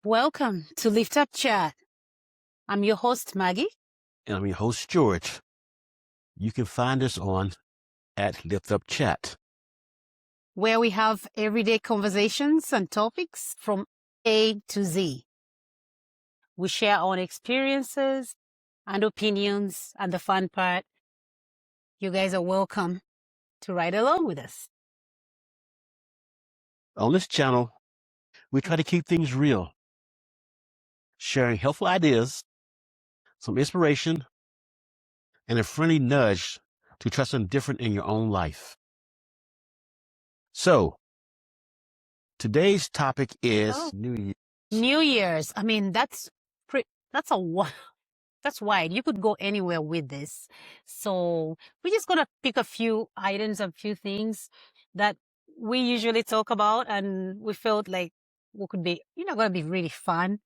Welcome to Lift Up Chat. I'm your host, Maggie. And I'm your host, George. You can find us on at Lift Up Chat, where we have everyday conversations and topics from A to Z. We share our experiences and opinions, and the fun part, you guys are welcome to ride along with us. On this channel, we try to keep things real, sharing helpful ideas, some inspiration, and a friendly nudge to try something different in your own life. So, today's topic is New Year's. New Year's. I mean, that's wide. You could go anywhere with this. So we're just going to pick a few items, a few things that we usually talk about, and we felt like we could be, going to be really fun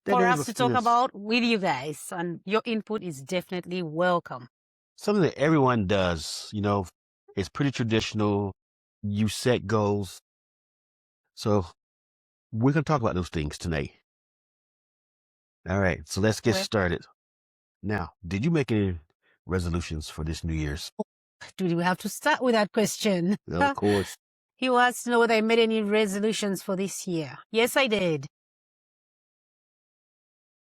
for us to talk about with you guys. And your input is definitely welcome. Something that everyone does, it's pretty traditional. You set goals. So we're going to talk about those things tonight. All right, so let's get started. Now, did you make any resolutions for this New Year's? Do we have to start with that question? Of course. He wants to know whether I made any resolutions for this year. Yes, I did.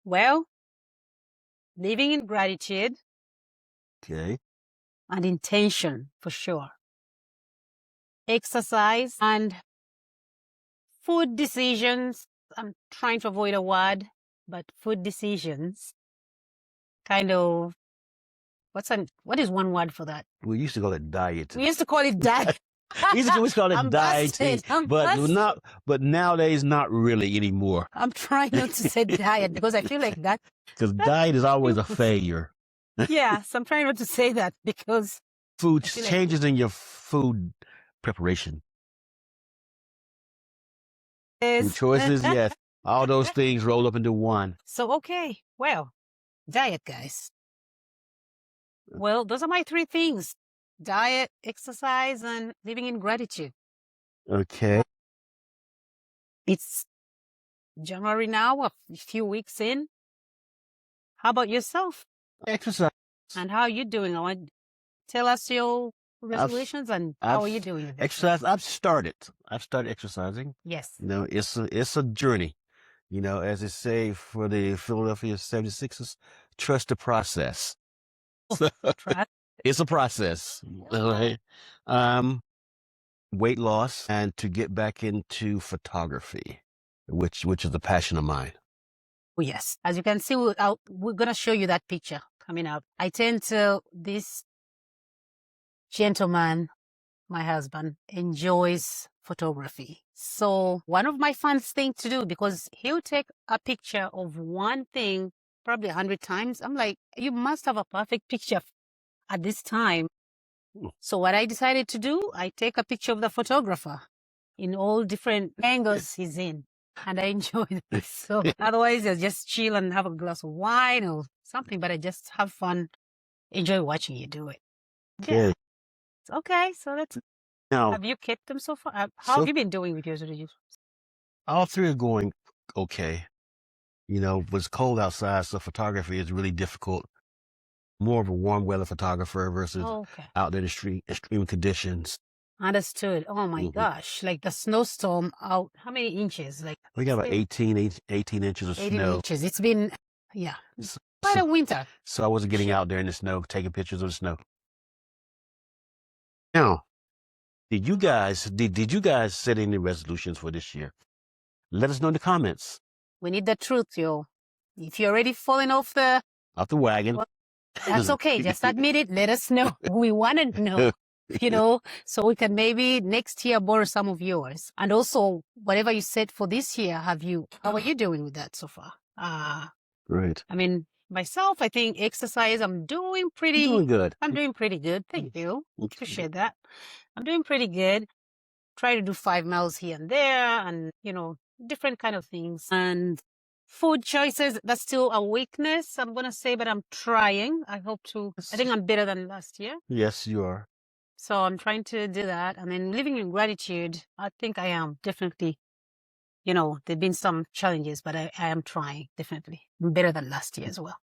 Well, living in gratitude. Okay. And intention, for sure. Exercise and food decisions. I'm trying to avoid a word, but food decisions. Kind of, what is one word for that? We used to call it diet. We used to call it diet. We used to always call it dieting, but nowadays not really anymore. I'm trying not to say diet because I feel like that. Because diet is always a failure. Yeah, so I'm trying not to say that because food changes in your food preparation. Food choices, yes. All those things roll up into one. So, okay, well, diet, guys. Well, those are my three things. Diet, exercise, and living in gratitude. Okay. It's January now, a few weeks in. How about yourself? Exercise. And how are you doing? Tell us your resolutions and how are you doing? Exercise. I've started exercising. Yes. It's a journey. As they say for the Philadelphia 76ers, trust the process. It's a process. Right? Weight loss and to get back into photography, which is a passion of mine. Oh, yes. As you can see, we're going to show you that picture coming up. I tend to, this gentleman, my husband, enjoys photography. So one of my fun things to do, because he'll take a picture of one thing probably 100 times. I'm like, you must have a perfect picture at this time. So what I decided to do, I take a picture of the photographer in all different angles he's in. And I enjoy it. So otherwise, I just chill and have a glass of wine or something, but I just have fun, enjoy watching you do it. Yeah. Okay, so have you kept them so far? How have you been doing with yours? All three are going okay. It's cold outside, so photography is really difficult. More of a warm weather photographer versus out there in the street, extreme conditions. Understood. Oh my gosh. Like the snowstorm out, how many inches? We got about 18 inches of 18 snow. inches. It's been, quite a winter. So I wasn't getting out there in the snow, taking pictures of the snow. Now, did you guys set any resolutions for this year? Let us know in the comments. We need the truth, yo. If you're already falling off the wagon, well, that's okay. Just admit it. Let us know. We want to know, so we can maybe next year borrow some of yours. And also, whatever you set for this year, how are you doing with that so far? Great. I mean, myself, I think exercise, I'm doing good. I'm doing pretty good. Thank you. Appreciate that. I'm doing pretty good. try to do 5 miles here and there, and different kind of things. And food choices, that's still a weakness, I'm gonna say, but I'm trying. I think I'm better than last year. Yes, you are. So I'm trying to do that. And then living in gratitude, I think I am definitely, there've been some challenges, but I am trying, definitely. I'm better than last year as well.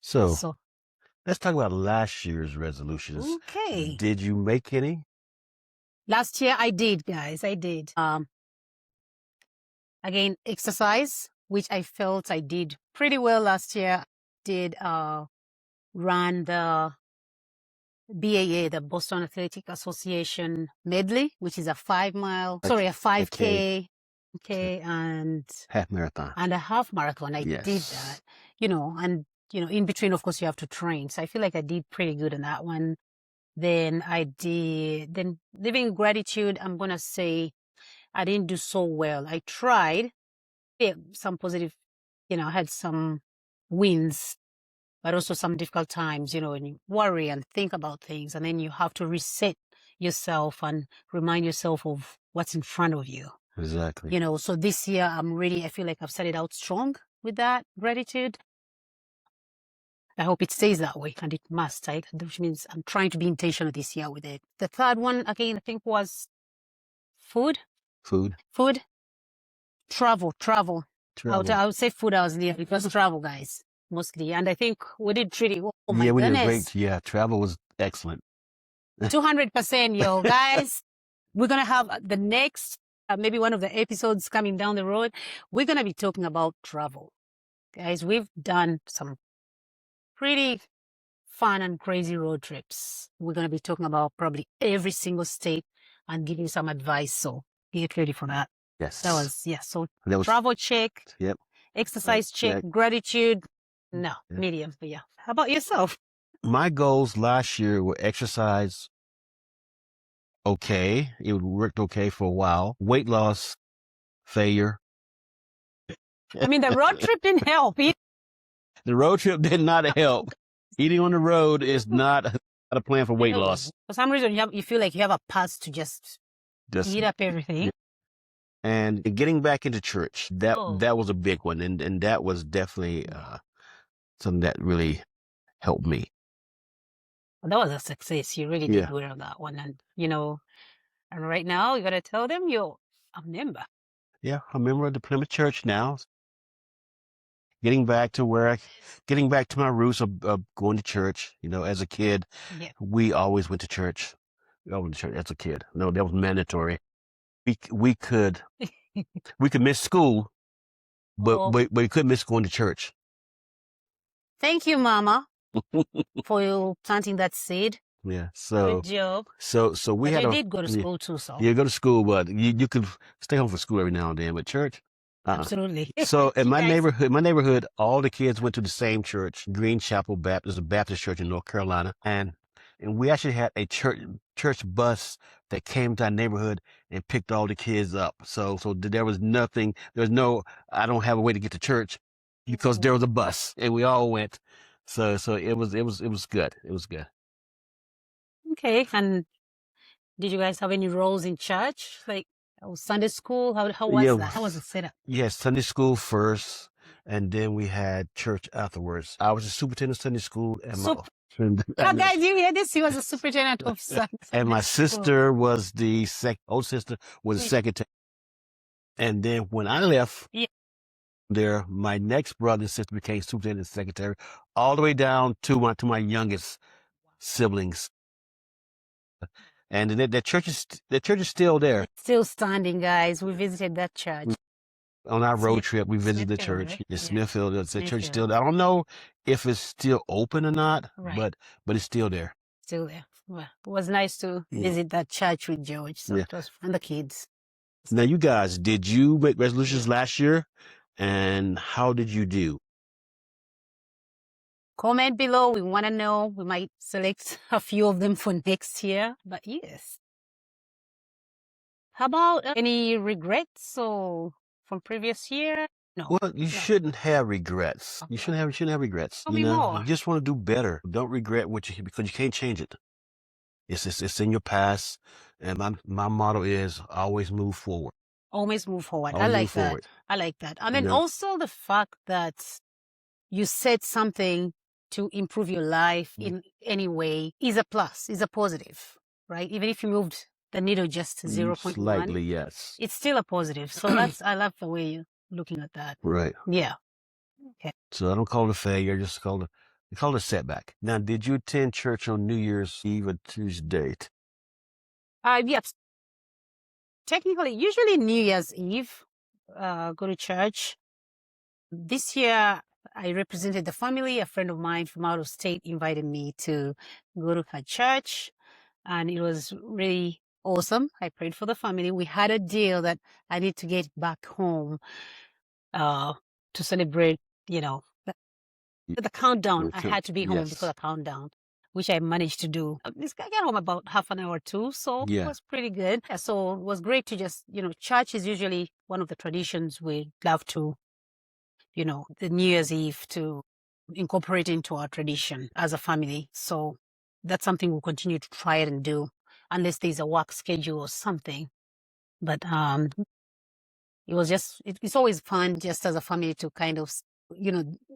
So let's talk about last year's resolutions. Okay. Did you make any? Last year I did, guys. I did. Again, exercise, which I felt I did pretty well last year. Did run the BAA, the Boston Athletic Association medley, which is a 5K, and half marathon. And a half marathon. I Yes. did that, and in between, of course, you have to train. So I feel like I did pretty good on that one. Then living in gratitude, I'm gonna say I didn't do so well. I tried. Some positive, I had some wins, but also some difficult times, when you worry and think about things, and then you have to reset yourself and remind yourself of what's in front of you. Exactly. So this year I feel like I've started out strong with that gratitude. I hope it stays that way, and it must, right? Which means I'm trying to be intentional this year with it. The third one, again, I think was food. Travel. I would say food. I was near. It was travel, guys, mostly. And I think we did pretty well. Oh my we goodness. did great. Yeah, travel was excellent. 200%, yo, guys. We're going to have the next, maybe one of the episodes coming down the road. We're going to be talking about travel. Guys, we've done some pretty fun and crazy road trips. We're going to be talking about probably every single state and give you some advice. So get ready for that. Yes. So travel check. Yep. Exercise check. Gratitude. No, medium. But yeah. How about yourself? My goals last year were exercise. Okay. It worked okay for a while. Weight loss, failure. I mean, the road trip didn't help. The road trip did not help. Eating on the road is not a plan for weight loss. For some reason, you feel like you have a pass to just eat up everything. Yeah. And getting back into church, that was a big one. And that was definitely something that really helped me. Well, that was a success. You really did well on that one. And, and right now you got to tell them you're a member. Yeah, I'm a member of the Plymouth Church now. Getting back to my roots of going to church. As a kid, we always went to church. We always went to church as a kid. No, that was mandatory. We could miss school, but we couldn't miss going to church. Thank you, Mama, for you planting that seed. Yeah. So good job. So we but you did go to school too, so you go to school, but you could stay home from school every now and then. But church, absolutely. So in my neighborhood, all the kids went to the same church, Green Chapel Baptist, a Baptist church in North Carolina, and we actually had a church bus that came to our neighborhood and picked all the kids up. So there was nothing. I don't have a way to get to church because there was a bus, and we all went. So it was good. It was good. Okay. And did you guys have any roles in church, like Sunday school? How was that? How was it set up? Yes, Sunday school first, and then we had church afterwards. I was a superintendent of Sunday school, and guys, you hear this? He was a superintendent of Sunday and my sister was the old sister was the secretary. And then when I left there, my next brother and sister became superintendent and secretary, all the way down to my youngest siblings. And that church is still there. It's still standing, guys. We visited that church. On our road trip, we visited the church in Smithfield. The church is still there. I don't know if it's still open or not, but it's still there. Still there. Well, it was nice to visit that church with George. So it was and the kids. Now, you guys, did you make resolutions last year? And how did you do? Comment below. We want to know. We might select a few of them for next year. But yes. How about any regrets or from previous year? No. Well, you shouldn't have regrets. You shouldn't have regrets. Tell me more. You just want to do better. Don't regret because you can't change it. It's in your past. And my motto is always move forward. Always move forward. I Always like move that. forward. I like that. And You then know? also the fact that you said something to improve your life in any way is a plus, is a positive, right? Even if you moved the needle just 0.1, Slightly, yes. it's still a positive. So that's, I love the way you're looking at that. Right. Yeah. Okay. So I don't call it a failure, just call it a setback. Now, did you attend church on New Year's Eve or Tuesday? Yes. Technically, usually New Year's Eve, go to church. This year, I represented the family. A friend of mine from out of state invited me to go to her church, and it was really awesome. I prayed for the family. We had a deal that I need to get back home to celebrate, the countdown. I had to be home because of countdown, which I managed to do. I got home about half an hour or two, so it was pretty good. Yeah, so it was great to just, church is usually one of the traditions we love to, the New Year's Eve to incorporate into our tradition as a family. So that's something we'll continue to try and do unless there's a work schedule or something. But it was just, it's always fun just as a family to kind of,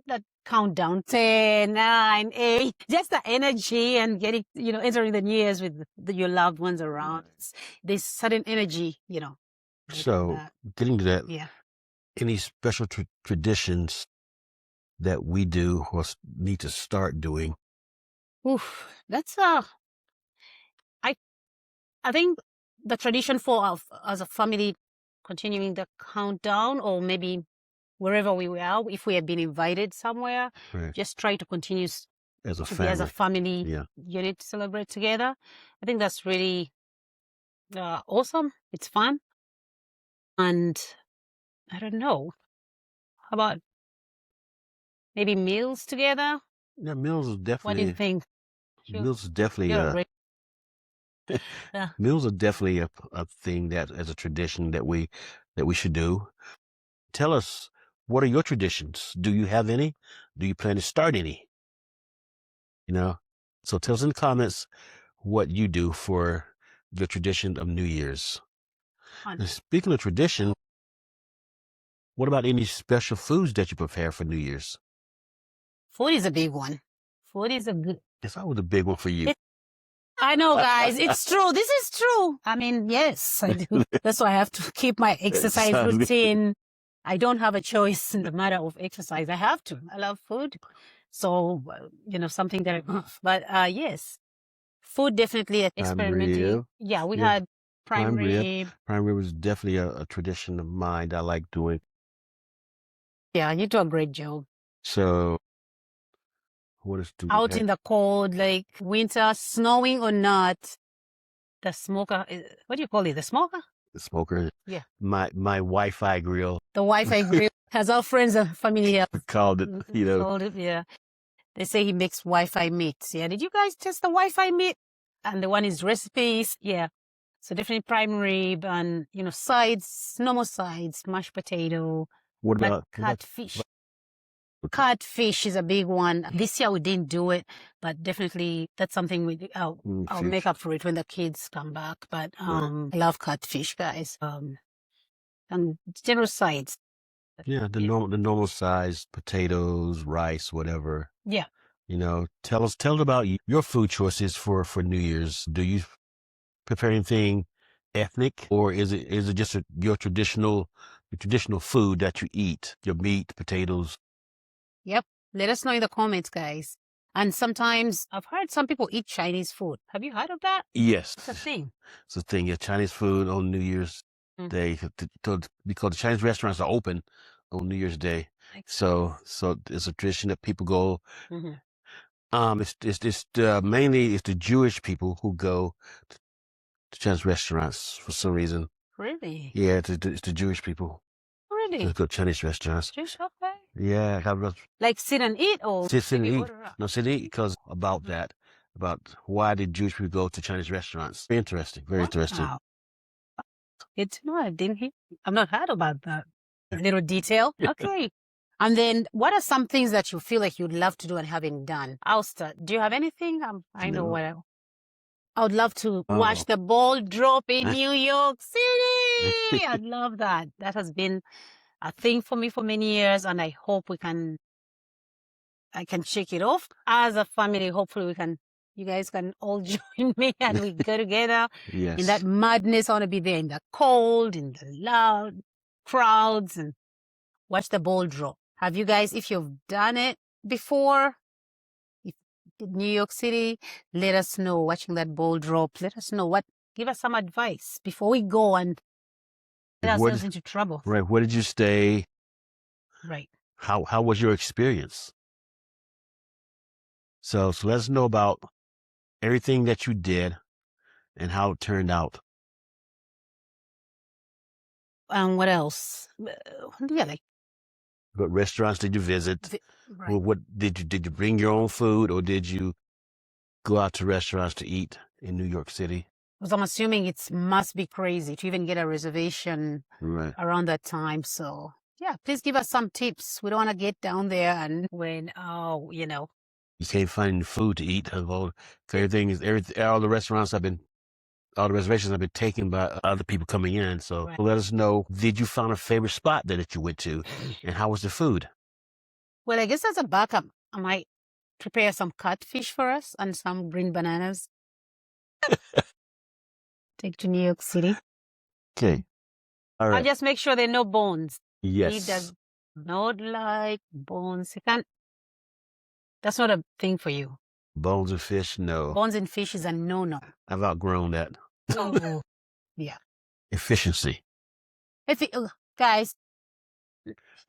that countdown, 10, 9, 8, just the energy and getting, entering the New Year's with your loved ones around. There's sudden energy, So getting to that, yeah. Any special traditions that we do or need to start doing? Oof, that's I think the tradition for us as a family continuing the countdown, or maybe wherever we were, if we have been invited somewhere, just try to continue as a to family. be as a family unit to celebrate together. I think that's really awesome. It's fun. And I don't know, how about maybe meals together? Yeah, meals is definitely. What do you think? Meals is definitely meals are definitely a thing that as a tradition that we should do. Tell us, what are your traditions? Do you have any? Do you plan to start any? So tell us in the comments what you do for the tradition of New Year's. And speaking of tradition, what about any special foods that you prepare for New Year's? Food is a big one. Food is a good. It's always a big one for you. I know, guys. It's true. This is true. I mean, yes, I do. That's why I have to keep my exercise routine. I don't have a choice in the matter of exercise. I have to. I love food. So, something that but yes, food definitely experimenting. Yeah, we had prime rib. Prime rib is definitely a tradition of mine that I like doing. Yeah, you do a great job. So, what is out in the cold, like winter, snowing or not, the smoker, what do you call it? The smoker? The smoker. Yeah. My Wi-Fi grill. The Wi-Fi grill. Has our friends and family here called it, Called it, yeah. They say he makes Wi-Fi meats. Yeah. Did you guys test the Wi-Fi meat? And the one is recipes. Yeah. So definitely prime rib and, sides, normal sides, mashed potato. What about catfish? Catfish is a big one. This year we didn't do it, but definitely that's something I'll make up for it when the kids come back. But I love catfish, guys. And general sides. Yeah, the normal size, potatoes, rice, whatever. Yeah. Tell us about your food choices for New Year's. Do you prepare anything ethnic, or is it just your traditional food that you eat? Your meat, potatoes. Yep. Let us know in the comments, guys. And sometimes I've heard some people eat Chinese food. Have you heard of that? Yes. It's a thing. It's a thing. Yeah, Chinese food on New Year's Day, because the Chinese restaurants are open on New Year's Day. So it's a tradition that people go. It's mainly it's the Jewish people who go to Chinese restaurants for some reason. Really? Yeah, it's the Jewish people. Really? They go to Chinese restaurants. Just okay. Yeah, like sit and eat, or sit and eat. No, sit and eat, because about why did Jewish people go to Chinese restaurants? Very interesting. Very interesting. Good to know. I've not heard about that little detail. Okay. And then what are some things that you feel like you'd love to do and haven't done? I'll start. Do you have anything? I know what I would love to watch the ball drop in New York City. I'd love that. That has been a thing for me for many years, and I hope I can shake it off as a family. Hopefully you guys can all join me and we go together in that madness. I want to be there in the cold, in the loud crowds and watch the ball drop. Have you guys, if you've done it before, New York City, let us know, watching that ball drop. Let us know give us some advice before we go and get ourselves into trouble. Right. Where did you stay? Right. How was your experience? So let us know about everything that you did and how it turned out. What else? Yeah, like what restaurants did you visit? Right. Or what did you bring your own food, or did you go out to restaurants to eat in New York City? Because I'm assuming it must be crazy to even get a reservation around that time. So yeah, please give us some tips. We don't want to get down there and you can't find food to eat. All the reservations have been taken by other people coming in. So let us know, did you find a favorite spot that you went to, and how was the food? Well, I guess as a backup, I might prepare some catfish for us and some green bananas. Take to New York City. Okay. All right. I'll just make sure there are no bones. Yes. He does not like bones. That's not a thing for you. Bones and fish, no. Bones and fish is a no-no. I've outgrown that. Oh, yeah. Efficiency. Guys.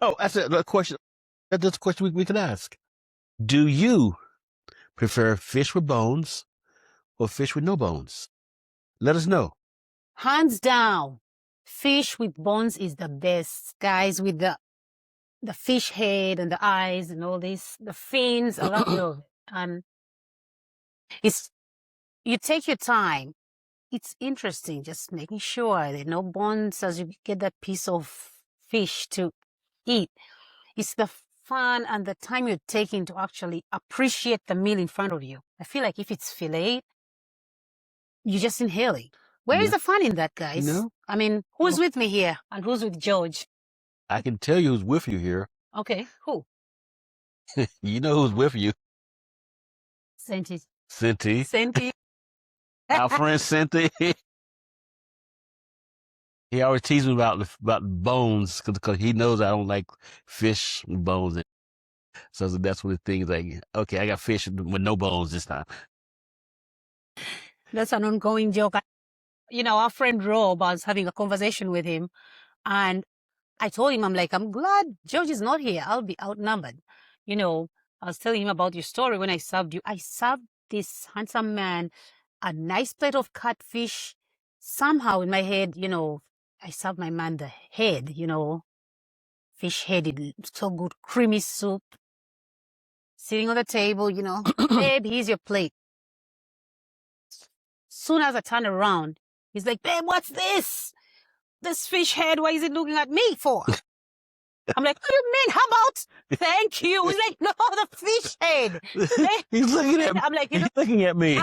Oh, that's a question. That's a question we can ask. Do you prefer fish with bones or fish with no bones? Let us know. Hands down, fish with bones is the best. Guys, with the fish head and the eyes and all this, the fins, I love it. You take your time. It's interesting, just making sure there are no bones as you get that piece of fish to eat. It's the fun and the time you're taking to actually appreciate the meal in front of you. I feel like if it's fillet, you just inhale it. Where is the fun in that, guys? No. I mean, who's with me here and who's with George? I can tell you who's with you here. Okay, who? You know who's with you. Senti. Our friend Senti. He always teases me about bones because he knows I don't like fish with bones. So that's one of the things, like, okay, I got fish with no bones this time. That's an ongoing joke. Our friend Rob, I was having a conversation with him, and I told him, I'm like, I'm glad George is not here. I'll be outnumbered. I was telling him about your story when I served you. I served this handsome man a nice plate of catfish. Somehow in my head, I served my man the head, fish headed, so good, creamy soup, sitting on the table, babe, here's your plate. Soon as I turn around, he's like, babe, what's this? This fish head, why is it looking at me for? I'm like, what do you mean? How about thank you? He's like, no, the fish head. He's looking at me. I'm like, he's looking at me.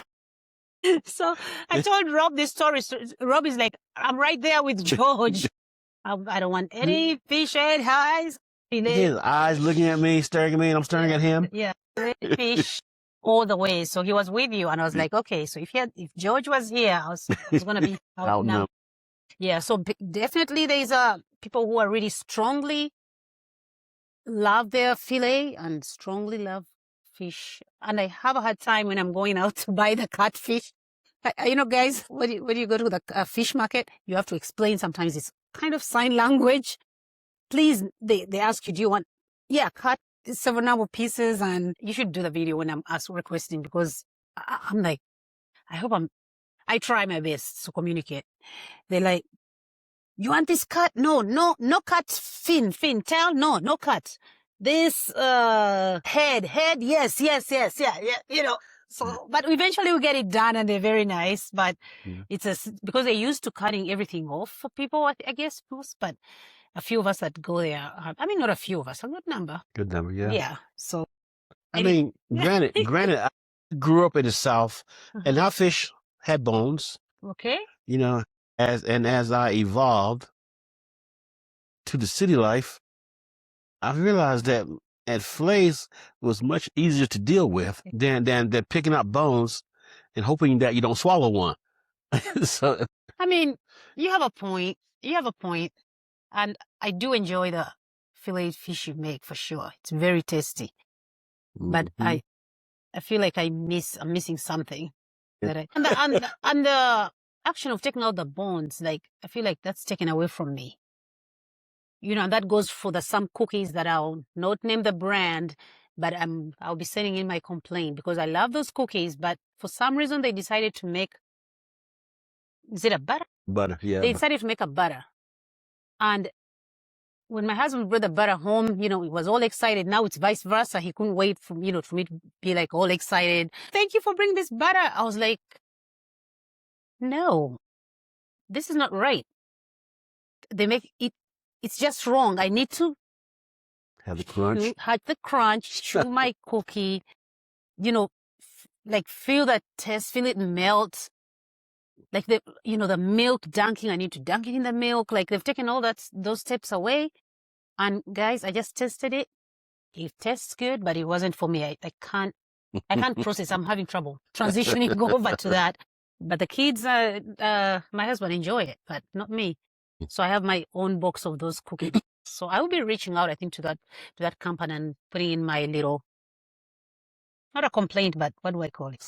So I told Rob this story. So Rob is like, I'm right there with George. I don't want any fish head eyes. His eyes looking at me, staring at me, and I'm staring at him. Yeah, fish all the way. So he was with you, and I was like, okay. So if George was here, I was gonna be out now. Yeah. So definitely, there's people who are really strongly love their fillet and strongly love fish. And I have a hard time when I'm going out to buy the catfish. Guys, when you go to the fish market, you have to explain. Sometimes it's kind of sign language. Please, they ask you, do you want, cut several number of pieces, and you should do the video when I'm requesting, because I'm like, I try my best to communicate. They're like, you want this cut? No cut, fin, tail, no cut. This, head, yes, yeah, So, but eventually we get it done, and they're very nice, but it's because they're used to cutting everything off for people, I guess, but a few of us that go there, not a few of us, a good number. Good number, yeah. Yeah, so. Granted, I grew up in the South, and our fish had bones. Okay. You know, as I evolved to the city life, I realized that at fillets was much easier to deal with than picking up bones and hoping that you don't swallow one. So I mean, you have a point. You have a point. And I do enjoy the fillet fish you make for sure. It's very tasty. But mhm. I feel like I'm missing something. And the action of taking out the bones, like I feel like that's taken away from me. You know, and that goes for some cookies that I'll not name the brand, but I'll be sending in my complaint because I love those cookies, but for some reason they decided to make, is it a butter? Butter, yeah. They decided to make a butter. And when my husband brought the butter home, you know, he was all excited. Now it's vice versa. He couldn't wait for, you know, for me to be like all excited. Thank you for bringing this butter. I was like, no, this is not right. They make it, it's just wrong. I need to have the crunch. Have the crunch, chew my cookie, you know, like feel that taste, feel it melt. Like the milk dunking, I need to dunk it in the milk. Like they've taken all those steps away. And guys, I just tasted it. It tastes good, but it wasn't for me. I can't process. I'm having trouble transitioning over to that. But the kids, my husband enjoy it, but not me. So I have my own box of those cookies. So I will be reaching out, I think, to that company and putting in my little, not a complaint, but what do I call it?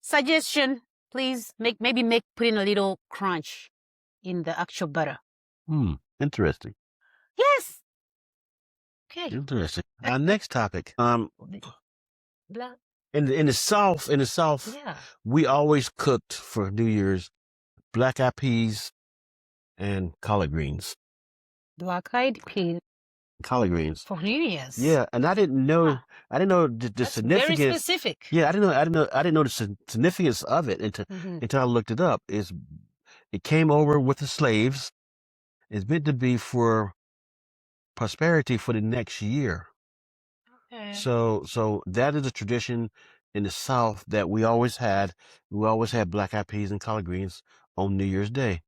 Suggestion. Please put in a little crunch in the actual butter. Interesting. Yes. Okay. Interesting. Our next topic. In the South, yeah, we always cooked for New Year's black-eyed peas and collard greens. Black-eyed peas. Collard greens for New Year's. Yeah, and I didn't know. I didn't know the significance. Very specific. Yeah, I didn't know the significance of it until I looked it up. It came over with the slaves. It's meant to be for prosperity for the next year. Okay. So that is a tradition in the South that we always had. We always had black-eyed peas and collard greens on New Year's Day,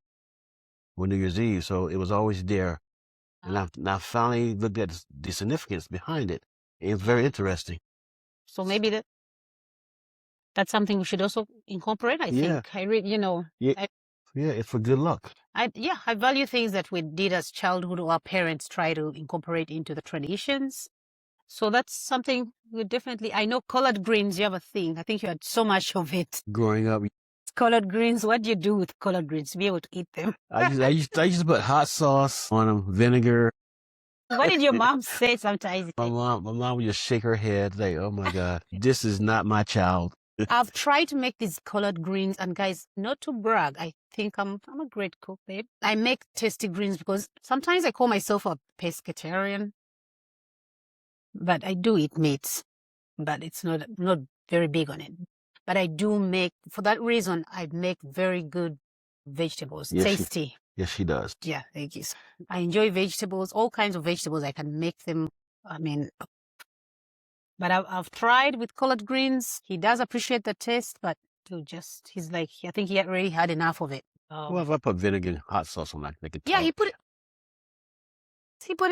or New Year's Eve. So it was always there. And I finally looked at the significance behind it. It's very interesting. So maybe that's something we should also incorporate, I think. I read, Yeah, it's for good luck. I value things that we did as childhood or our parents try to incorporate into the traditions. So that's something we definitely, I know collard greens, you have a thing. I think you had so much of it. Growing up. Collard greens, what do you do with collard greens to be able to eat them? I used to put hot sauce on them, vinegar. What did your mom say sometimes? My mom would just shake her head like, oh my God, this is not my child. I've tried to make these collard greens, and guys, not to brag, I think I'm a great cook, babe. I make tasty greens because sometimes I call myself a pescatarian, but I do eat meats, but it's not very big on it. But I do make, for that reason, I make very good vegetables. Yes, tasty. Yes, she does. Yeah, thank you. I enjoy vegetables, all kinds of vegetables. I can make them, but I've tried with collard greens. He does appreciate the taste, but he's like, I think he already had enough of it. Well, if I put vinegar and hot sauce on that, make it tough. Yeah, he put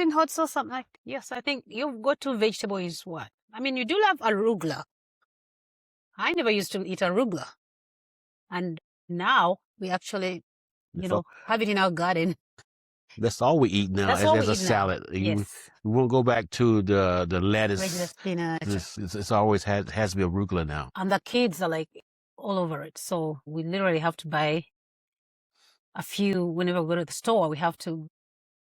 in hot sauce, something like, yes, I think your go-to vegetable is what? I mean, you do love arugula. I never used to eat arugula. And now we actually, have it in our garden. That's all we eat now as a salad. Yes. We won't go back to the lettuce. Regular spinach. It's always has to be arugula now. And the kids are like all over it. So we literally have to buy a few whenever we go to the store. We have to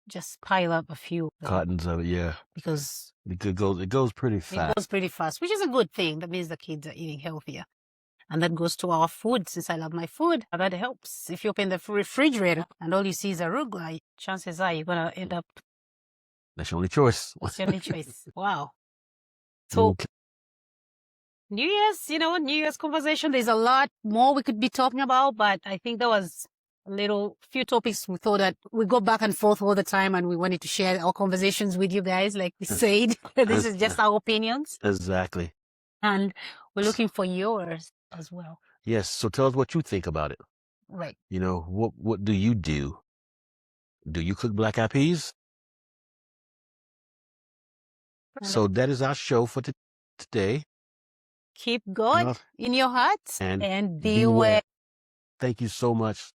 just pile up a few cartons of it, yeah. Because it goes pretty fast. It goes pretty fast, which is a good thing. That means the kids are eating healthier. And that goes to our food. Since I love my food, that helps. If you open the refrigerator and all you see is arugula, chances are you're going to end up... That's your only choice. That's your only choice. Wow. So, okay. New Year's conversation, there's a lot more we could be talking about, but I think there was few topics we thought that we go back and forth all the time, and we wanted to share our conversations with you guys, like we said. This is just our opinions. Exactly. And we're looking for yours as well. Yes. So tell us what you think about it. Right. You know, what do you do? Do you cook black eyed peas? So that is our show for today. Keep You God know, in your heart and and beware. beware. Thank you so much.